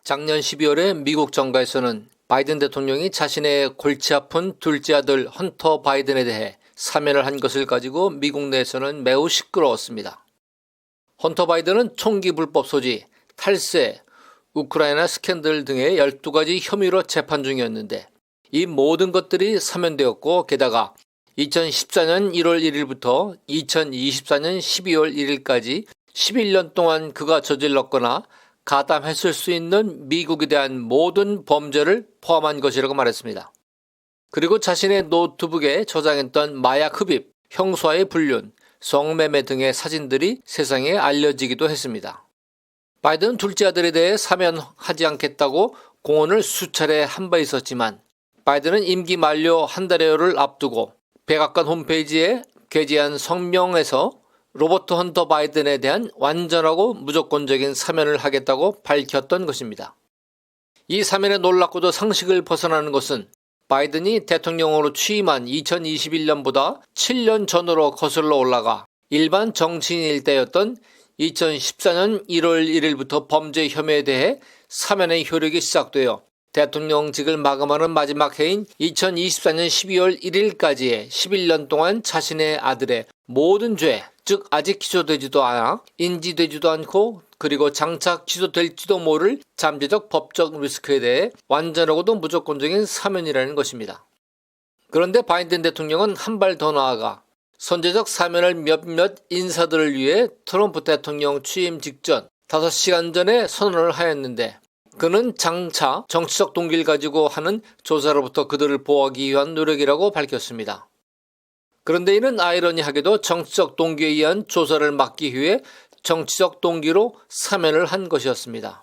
작년 12월에 미국 정가에서는 바이든 대통령이 자신의 골치 아픈 둘째 아들 헌터 바이든에 대해 사면을 한 것을 가지고 미국 내에서는 매우 시끄러웠습니다. 헌터 바이든은 총기 불법 소지, 탈세, 우크라이나 스캔들 등의 12가지 혐의로 재판 중이었는데 이 모든 것들이 사면되었고 게다가 2014년 1월 1일부터 2024년 12월 1일까지 11년 동안 그가 저질렀거나 가담했을 수 있는 미국에 대한 모든 범죄를 포함한 것이라고 말했습니다. 그리고 자신의 노트북에 저장했던 마약 흡입, 형사의 불륜, 성매매 등의 사진들이 세상에 알려지기도 했습니다. 바이든은 둘째 아들에 대해 사면하지 않겠다고 공언을 수차례 한 바 있었지만 바이든은 임기 만료 한 달여를 앞두고 백악관 홈페이지에 게재한 성명에서 로버트 헌터 바이든에 대한 완전하고 무조건적인 사면을 하겠다고 밝혔던 것입니다. 이 사면의 놀랍고도 상식을 벗어나는 것은 바이든이 대통령으로 취임한 2021년보다 7년 전으로 거슬러 올라가 일반 정치인일 때였던 2014년 1월 1일부터 범죄 혐의에 대해 사면의 효력이 시작되어 대통령직을 마감하는 마지막 해인 2024년 12월 1일까지의 11년 동안 자신의 아들의 모든 죄, 즉 아직 기소되지도 않아 인지되지도 않고 그리고 장차 기소될지도 모를 잠재적 법적 리스크에 대해 완전하고도 무조건적인 사면이라는 것입니다. 그런데 바이든 대통령은 한 발 더 나아가 선제적 사면을 몇몇 인사들을 위해 트럼프 대통령 취임 직전 5시간 전에 선언을 하였는데 그는 장차 정치적 동기를 가지고 하는 조사로부터 그들을 보호하기 위한 노력이라고 밝혔습니다. 그런데 이는 아이러니하게도 정치적 동기에 의한 조사를 막기 위해 정치적 동기로 사면을 한 것이었습니다.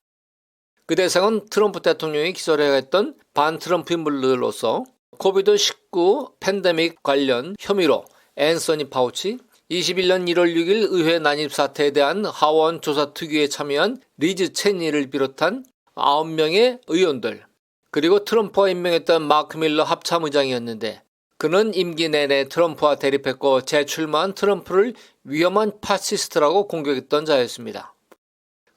그 대상은 트럼프 대통령이 기소를 했던 반트럼프 인물들로서 코비드-19 팬데믹 관련 혐의로 앤서니 파우치, 21년 1월 6일 의회 난입 사태에 대한 하원 조사 특위에 참여한 리즈 체니를 비롯한 9명의 의원들, 그리고 트럼프가 임명했던 마크 밀러 합참의장이었는데 그는 임기 내내 트럼프와 대립했고 재출마한 트럼프를 위험한 파시스트라고 공격했던 자였습니다.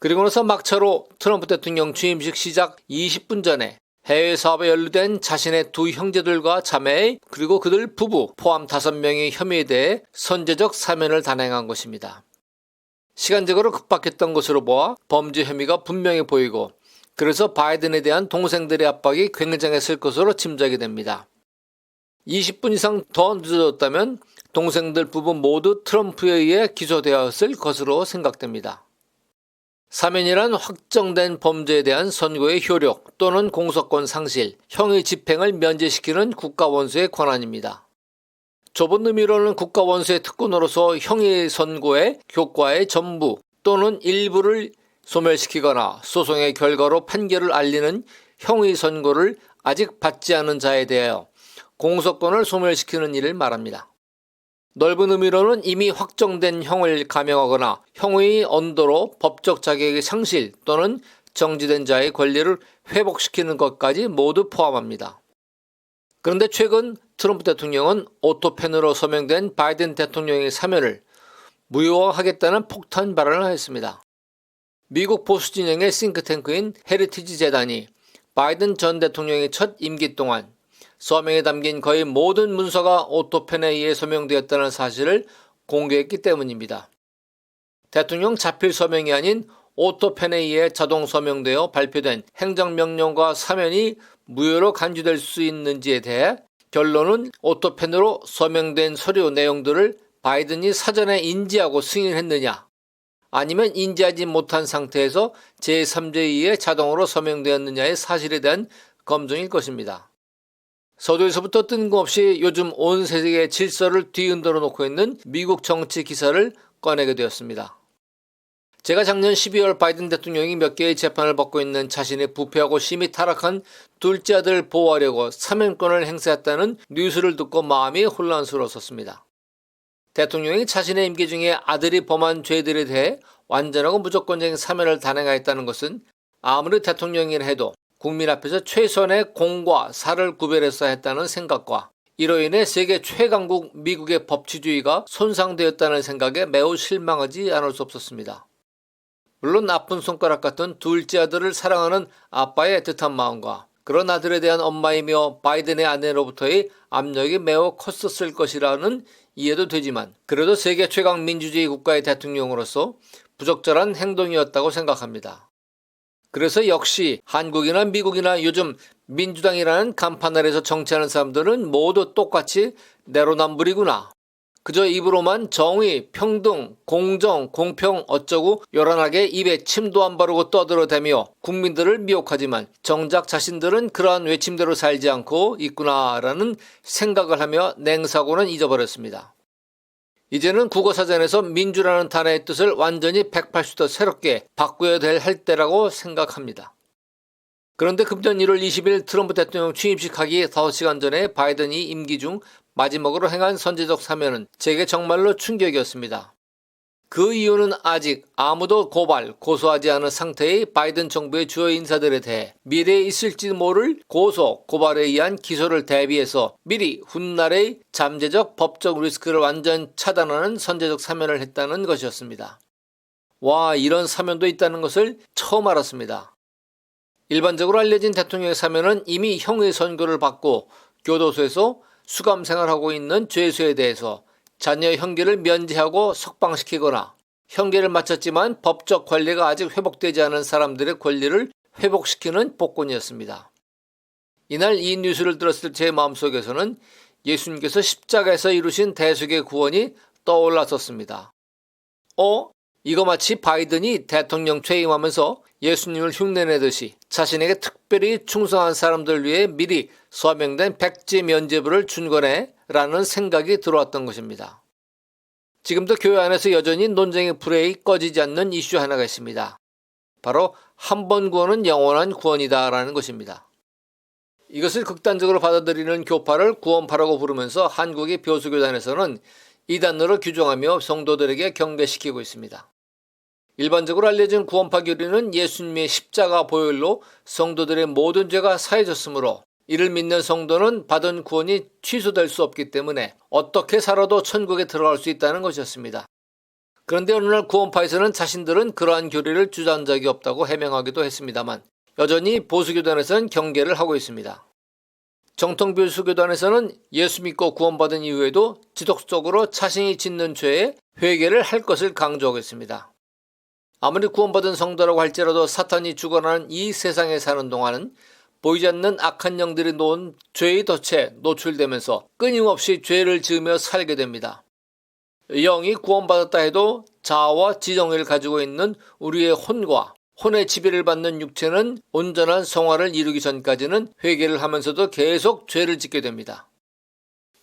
그리고 나서 막차로 트럼프 대통령 취임식 시작 20분 전에 해외 사업에 연루된 자신의 두 형제들과 자매 그리고 그들 부부 포함 5명의 혐의에 대해 선제적 사면을 단행한 것입니다. 시간적으로 급박했던 것으로 보아 범죄 혐의가 분명해 보이고 그래서 바이든에 대한 동생들의 압박이 굉장했을 것으로 짐작이 됩니다. 20분 이상 더 늦어졌다면 동생들 부부 모두 트럼프에 의해 기소되었을 것으로 생각됩니다. 사면이란 확정된 범죄에 대한 선고의 효력 또는 공소권 상실, 형의 집행을 면제시키는 국가원수의 권한입니다. 좁은 의미로는 국가원수의 특권으로서 형의 선고의 효과의 전부 또는 일부를 소멸시키거나 소송의 결과로 판결을 알리는 형의 선고를 아직 받지 않은 자에 대하여 공소권을 소멸시키는 일을 말합니다. 넓은 의미로는 이미 확정된 형을 감형하거나 형의 언도로 법적 자격의 상실 또는 정지된 자의 권리를 회복시키는 것까지 모두 포함합니다. 그런데 최근 트럼프 대통령은 오토펜으로 서명된 바이든 대통령의 사면을 무효화하겠다는 폭탄 발언을 하였습니다. 미국 보수 진영의 싱크탱크인 헤리티지 재단이 바이든 전 대통령의 첫 임기 동안 서명에 담긴 거의 모든 문서가 오토펜에 의해 서명되었다는 사실을 공개했기 때문입니다. 대통령 자필 서명이 아닌 오토펜에 의해 자동 서명되어 발표된 행정명령과 사면이 무효로 간주될 수 있는지에 대해 결론은 오토펜으로 서명된 서류 내용들을 바이든이 사전에 인지하고 승인했느냐 아니면 인지하지 못한 상태에서 제3자에 의해 자동으로 서명되었느냐의 사실에 대한 검증일 것입니다. 서두에서부터 뜬금없이 요즘 온 세계의 질서를 뒤흔들어 놓고 있는 미국 정치 기사를 꺼내게 되었습니다. 제가 작년 12월 바이든 대통령이 몇 개의 재판을 받고 있는 자신의 부패하고 심히 타락한 둘째 아들을 보호하려고 사면권을 행사했다는 뉴스를 듣고 마음이 혼란스러웠습니다. 대통령이 자신의 임기 중에 아들이 범한 죄들에 대해 완전하고 무조건적인 사면을 단행하였다는 것은 아무리 대통령이라 해도 국민 앞에서 최선의 공과 사를 구별해서 했다는 생각과 이로 인해 세계 최강국 미국의 법치주의가 손상되었다는 생각에 매우 실망하지 않을 수 없었습니다. 물론 나쁜 손가락 같은 둘째 아들을 사랑하는 아빠의 애틋한 마음과 그런 아들에 대한 엄마이며 바이든의 아내로부터의 압력이 매우 컸었을 것이라는 이해도 되지만 그래도 세계 최강 민주주의 국가의 대통령으로서 부적절한 행동이었다고 생각합니다. 그래서 역시 한국이나 미국이나 요즘 민주당이라는 간판 아래서 정치하는 사람들은 모두 똑같이 내로남불이구나. 그저 입으로만 정의, 평등, 공정, 공평 어쩌고 요란하게 입에 침도 안 바르고 떠들어대며 국민들을 미혹하지만 정작 자신들은 그러한 외침대로 살지 않고 있구나라는 생각을 하며 냉사고는 잊어버렸습니다. 이제는 국어사전에서 민주라는 단어의 뜻을 완전히 180도 새롭게 바꿔야 할 때라고 생각합니다. 그런데 금년 1월 20일 트럼프 대통령 취임식 하기 5시간 전에 바이든이 임기 중 마지막으로 행한 선제적 사면은 제게 정말로 충격이었습니다. 그 이유는 아직 아무도 고소하지 않은 상태의 바이든 정부의 주요 인사들에 대해 미래에 있을지 모를 고발에 의한 기소를 대비해서 미리 훗날의 잠재적 법적 리스크를 완전 차단하는 선제적 사면을 했다는 것이었습니다. 와, 이런 사면도 있다는 것을 처음 알았습니다. 일반적으로 알려진 대통령의 사면은 이미 형의 선고를 받고 교도소에서 수감 생활하고 있는 죄수에 대해서 자녀 형기를 면제하고 석방시키거나 형기를 마쳤지만 법적 권리가 아직 회복되지 않은 사람들의 권리를 회복시키는 복권이었습니다. 이날 이 뉴스를 들었을 제 마음속에서는 예수님께서 십자가에서 이루신 대속의 구원이 떠올랐었습니다. 이거 마치 바이든이 대통령 퇴임하면서 예수님을 흉내내듯이 자신에게 특별히 충성한 사람들 위해 미리 서명된 백지 면죄부를 준 거네 라는 생각이 들어왔던 것입니다. 지금도 교회 안에서 여전히 논쟁의 불이 꺼지지 않는 이슈 하나가 있습니다. 바로 한 번 구원은 영원한 구원이다 라는 것입니다. 이것을 극단적으로 받아들이는 교파를 구원파라고 부르면서 한국의 교수교단에서는 이단으로 규정하며 성도들에게 경계시키고 있습니다. 일반적으로 알려진 구원파 교리는 예수님의 십자가 보혈로 성도들의 모든 죄가 사해졌으므로 이를 믿는 성도는 받은 구원이 취소될 수 없기 때문에 어떻게 살아도 천국에 들어갈 수 있다는 것이었습니다. 그런데 어느 날 구원파에서는 자신들은 그러한 교리를 주장한 적이 없다고 해명하기도 했습니다만 여전히 보수교단에서는 경계를 하고 있습니다. 정통 보수교단에서는 예수 믿고 구원받은 이후에도 지속적으로 자신이 짓는 죄에 회개를 할 것을 강조하고 있습니다. 아무리 구원받은 성도라고 할지라도 사탄이 주관하는 이 세상에 사는 동안은 보이지 않는 악한 영들이 놓은 죄의 덫에 노출되면서 끊임없이 죄를 지으며 살게 됩니다. 영이 구원받았다 해도 자아와 지정을 가지고 있는 우리의 혼의 지배를 받는 육체는 온전한 성화를 이루기 전까지는 회개를 하면서도 계속 죄를 짓게 됩니다.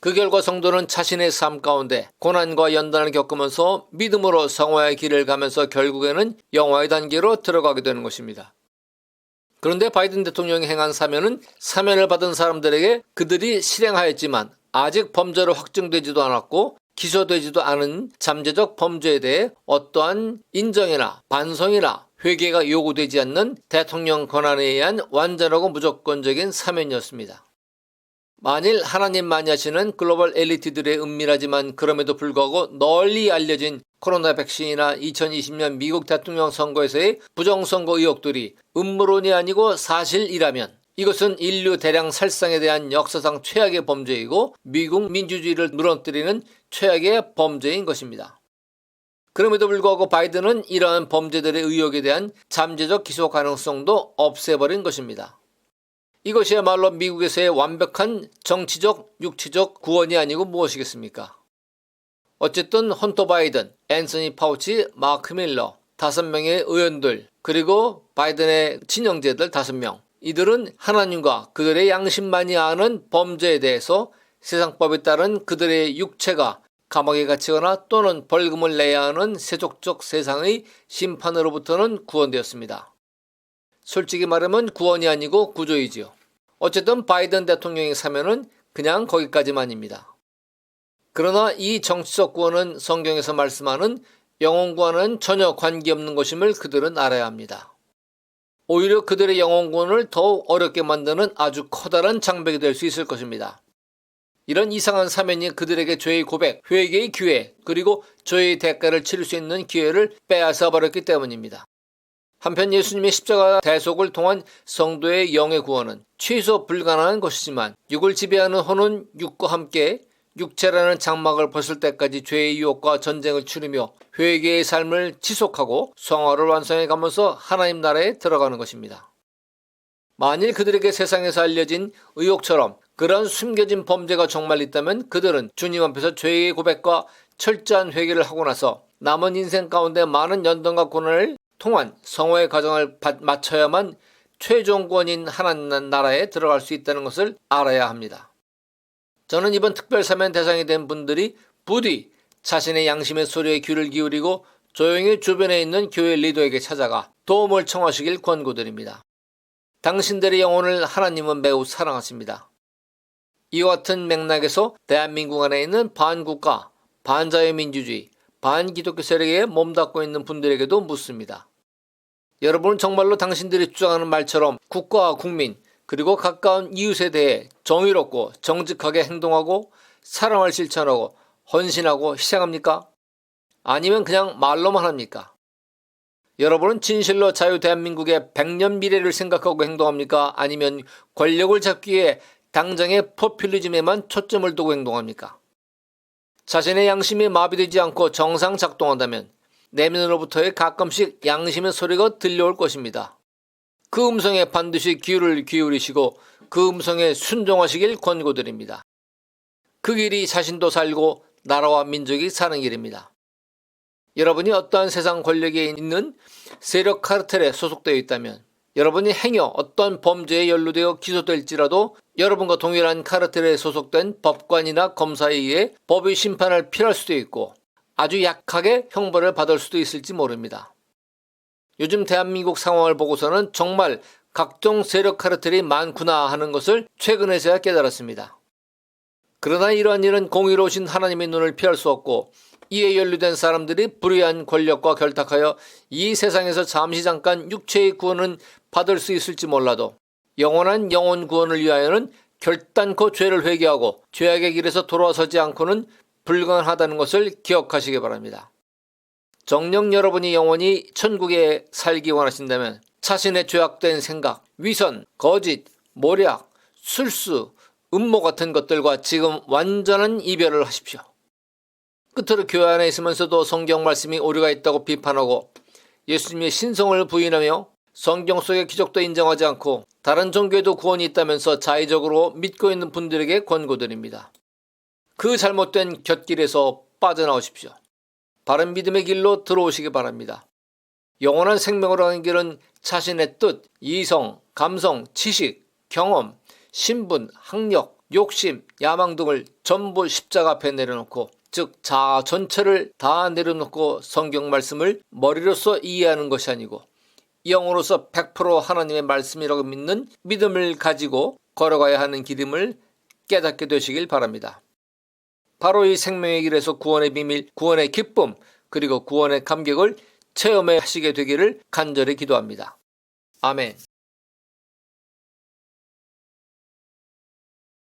그 결과 성도는 자신의 삶 가운데 고난과 연단을 겪으면서 믿음으로 성화의 길을 가면서 결국에는 영화의 단계로 들어가게 되는 것입니다. 그런데 바이든 대통령이 행한 사면은 사면을 받은 사람들에게 그들이 실행하였지만 아직 범죄로 확정되지도 않았고 기소되지도 않은 잠재적 범죄에 대해 어떠한 인정이나 반성이나 회개가 요구되지 않는 대통령 권한에 의한 완전하고 무조건적인 사면이었습니다. 만일 하나님만이 하시는 글로벌 엘리트들의 은밀하지만 그럼에도 불구하고 널리 알려진 코로나 백신이나 2020년 미국 대통령 선거에서의 부정선거 의혹들이 음모론이 아니고 사실이라면 이것은 인류 대량 살상에 대한 역사상 최악의 범죄이고 미국 민주주의를 무너뜨리는 최악의 범죄인 것입니다. 그럼에도 불구하고 바이든은 이러한 범죄들의 의혹에 대한 잠재적 기소 가능성도 없애버린 것입니다. 이것이야말로 미국에서의 완벽한 정치적, 육치적 구원이 아니고 무엇이겠습니까? 어쨌든 헌터 바이든, 앤서니 파우치, 마크 밀러 5명의 의원들 그리고 바이든의 친형제들 5명 이들은 하나님과 그들의 양심만이 아는 범죄에 대해서 세상법에 따른 그들의 육체가 감옥에 갇히거나 또는 벌금을 내야 하는 세속적 세상의 심판으로부터는 구원되었습니다. 솔직히 말하면 구원이 아니고 구조이지요. 어쨌든 바이든 대통령의 사면은 그냥 거기까지만입니다. 그러나 이 정치적 구원은 성경에서 말씀하는 영혼과는 전혀 관계없는 것임을 그들은 알아야 합니다. 오히려 그들의 영혼 구원을 더욱 어렵게 만드는 아주 커다란 장벽이 될 수 있을 것입니다. 이런 이상한 사면이 그들에게 죄의 고백, 회개의 기회, 그리고 죄의 대가를 치를 수 있는 기회를 빼앗아 버렸기 때문입니다. 한편 예수님의 십자가 대속을 통한 성도의 영의 구원은 최소 불가능한 것이지만 육을 지배하는 혼은 육과 함께 육체라는 장막을 벗을 때까지 죄의 유혹과 전쟁을 치르며 회개의 삶을 지속하고 성화를 완성해 가면서 하나님 나라에 들어가는 것입니다. 만일 그들에게 세상에서 알려진 의혹처럼 그런 숨겨진 범죄가 정말 있다면 그들은 주님 앞에서 죄의 고백과 철저한 회개를 하고 나서 남은 인생 가운데 많은 연단과 고난을 통한 성화의 과정을 마쳐야만 최종 구원인 하나님 나라에 들어갈 수 있다는 것을 알아야 합니다. 저는 이번 특별사면 대상이 된 분들이 부디 자신의 양심의 소리에 귀를 기울이고 조용히 주변에 있는 교회 리더에게 찾아가 도움을 청하시길 권고드립니다. 당신들의 영혼을 하나님은 매우 사랑하십니다. 이와 같은 맥락에서 대한민국 안에 있는 반국가, 반자유민주주의, 반기독교 세력에 몸담고 있는 분들에게도 묻습니다. 여러분은 정말로 당신들이 주장하는 말처럼 국가와 국민 그리고 가까운 이웃에 대해 정의롭고 정직하게 행동하고 사랑을 실천하고 헌신하고 희생합니까? 아니면 그냥 말로만 합니까? 여러분은 진실로 자유 대한민국의 100년 미래를 생각하고 행동합니까? 아니면 권력을 잡기 위해 당장의 포퓰리즘에만 초점을 두고 행동합니까? 자신의 양심이 마비되지 않고 정상 작동한다면 내면으로부터의 가끔씩 양심의 소리가 들려올 것입니다. 그 음성에 반드시 귀를 기울이시고 그 음성에 순종하시길 권고드립니다. 그 길이 자신도 살고 나라와 민족이 사는 길입니다. 여러분이 어떠한 세상 권력에 있는 세력 카르텔에 소속되어 있다면 여러분이 행여 어떤 범죄에 연루되어 기소될지라도 여러분과 동일한 카르텔에 소속된 법관이나 검사에 의해 법의 심판을 피할 수도 있고 아주 약하게 형벌을 받을 수도 있을지 모릅니다. 요즘 대한민국 상황을 보고서는 정말 각종 세력 카르텔이 많구나 하는 것을 최근에서야 깨달았습니다. 그러나 이러한 일은 공의로우신 하나님의 눈을 피할 수 없고 이에 연루된 사람들이 불의한 권력과 결탁하여 이 세상에서 잠깐 육체의 구원은 받을 수 있을지 몰라도 영원한 영혼 구원을 위하여는 결단코 죄를 회개하고 죄악의 길에서 돌아서지 않고는 불가능하다는 것을 기억하시기 바랍니다. 정녕 여러분이 영원히 천국에 살기 원하신다면 자신의 죄악된 생각, 위선, 거짓, 모략, 술수, 음모 같은 것들과 지금 완전한 이별을 하십시오. 끝으로 교회 안에 있으면서도 성경 말씀이 오류가 있다고 비판하고 예수님의 신성을 부인하며 성경 속의 기적도 인정하지 않고 다른 종교에도 구원이 있다면서 자의적으로 믿고 있는 분들에게 권고드립니다. 그 잘못된 곁길에서 빠져나오십시오. 바른 믿음의 길로 들어오시기 바랍니다. 영원한 생명으로 가는 길은 자신의 뜻, 이성, 감성, 지식, 경험, 신분, 학력, 욕심, 야망 등을 전부 십자가 앞에 내려놓고 즉 자아 전체를 다 내려놓고 성경 말씀을 머리로서 이해하는 것이 아니고 영으로서 100% 하나님의 말씀이라고 믿는 믿음을 가지고 걸어가야 하는 길임을 깨닫게 되시길 바랍니다. 바로 이 생명의 길에서 구원의 비밀, 구원의 기쁨, 그리고 구원의 감격을 체험하시게 되기를 간절히 기도합니다. 아멘.